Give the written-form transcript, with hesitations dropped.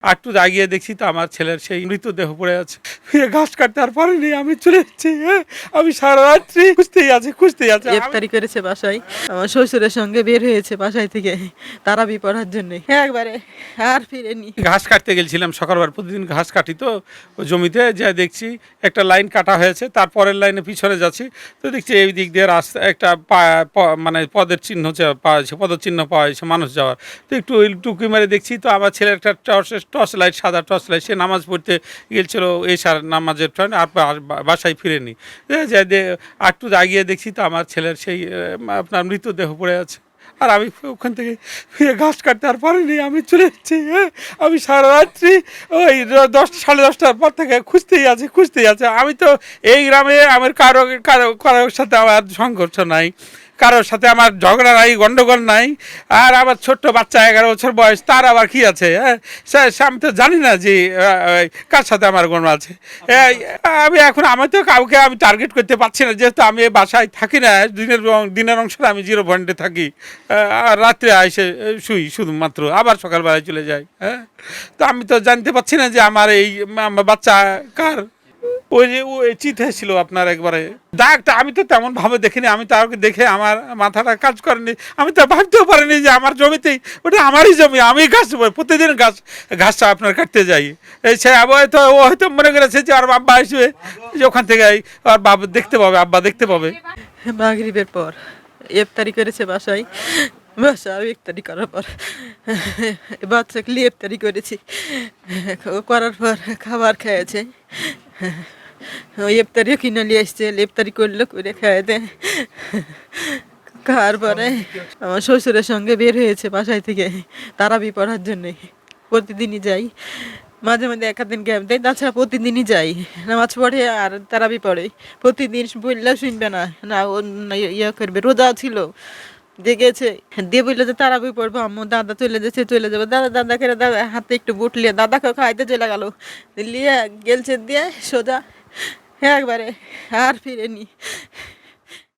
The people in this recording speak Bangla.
একটু জাগিয়ে দেখছি তো আমার ছেলের সেই মৃতদেহ পড়ে আছে। ফিরে ঘাস কাটতে আর পারিনি, আমি চলে যাচ্ছি। আমি সারা রাত্রি খুঁজতেই আছি। ইফতারি করেছে বাসায়, আমার শ্বশুরের সঙ্গে বের হয়েছে বাসায় থেকে তারাবি পড়ার জন্য, একবারে আর ফিরেনি। ঘাস কাটতে গেছিলাম সকালবার, প্রতিদিন ঘাস কাটি তো ওই জমিতে, যা দেখছি একটা লাইন কাটা হয়েছে, তারপরের লাইনে পিছনে যাচ্ছি তো দেখছি এই দিক দিয়ে রাস্তা একটা মানে পদের চিহ্ন পাওয়া যাচ্ছে, পদচিহ্ন পাওয়া যাচ্ছে মানুষ যাওয়ার। তো একটু টুকি মেরে দেখছি তো আমার ছেলের একটা টর্চ লাইট, সাদা টর্চ লাইট, সে নামাজ পড়তে গেছিল এশার নামাজের টাইম, আর বাসায় ফিরেনি। একটু জাগিয়ে দেখছি তো আমার ছেলের সেই আপনার মৃতদেহ পড়ে আছে। আর আমি ওখান থেকে ফিরে ঘাস কাটতে আর পারিনি, আমি চলে যাচ্ছি। আমি সারা রাত্রি ওই 10 সাড়ে 10টার পর থেকে খুঁজতেই আছে। আমি তো এই গ্রামে আমার কারোর সাথে আমার সংঘর্ষ নাই, কারোর সাথে আমার ঝগড়া নাই, গন্ডগোল নাই। আর আমার ছোট্ট বাচ্চা 11 বছর বয়স, তার আবার কি আছে? আমি তো জানি না যে কার সাথে আমার গণ আছে। আমি তো কাউকে আমি টার্গেট করতে পারছি না, যেহেতু আমি বাসায় থাকি না। দিনের অংশটা আমি 0 পয়েন্টে থাকি, আর রাত্রে এসে শুই শুধুমাত্র, আবার সকালবেলায় চলে যাই। তো আমি তো জানতে পারছি না যে আমার এই আমার বাচ্চা কার। ওই যে ও চিঠে ছিল আপনার একবারে দাগটা, আমি তো তেমন ভাবে দেখিনি। আমি তাকে দেখে আমার মাথাটা কাজ করেনি, আমি তো ভাবতেও পারিনি যে আমার জমিতেই, ওটা আমারই জমি, আমি প্রতিদিন ঘাসটা আপনার কাটতে যাই। সে হয়তো ও হয়তো মনে করেছে যে আর আব্বা আসবে, যে ওখান থেকে আর বাবা দেখতে পাবে, আব্বা দেখতে পাবে। মাগরিবের পর ইফতারি করেছে বাসায়, বাসায় ইফতারি করার পর বাচ্চাকে নিয়ে ইফতারি করেছি, করার পর খাবার খেয়েছে। ওই ইফতারিও কিনে নিয়ে এসছে, ইফতারি করলো, করে খেয়ে দেয়। খাওয়ার পরে আমার শ্বশুরের সঙ্গে বের হয়েছে বাসায় থেকে তারাবি পড়ার জন্য। প্রতিদিনই যাই, মাঝে মাঝে একাদিন গ্যাপ দেয়, তাছাড়া প্রতিদিনই যাই, নামাজ পড়ে আর তারাবি পড়ে। প্রতিদিন বললেও শুনবে না, না ও ইয়ে করবে, রোজা ছিল জেগেছে দিয়ে বললো যে তারাবি পড়বো, আম্মু দাদা চলে যাবে, দাদা করে দাদা হাতে একটু বুট লিয়ে দাদাকে খাইতে চলে গেল, লিয়ে গেলছে দিয়ে সোজা একবারে আর ফিরেনি।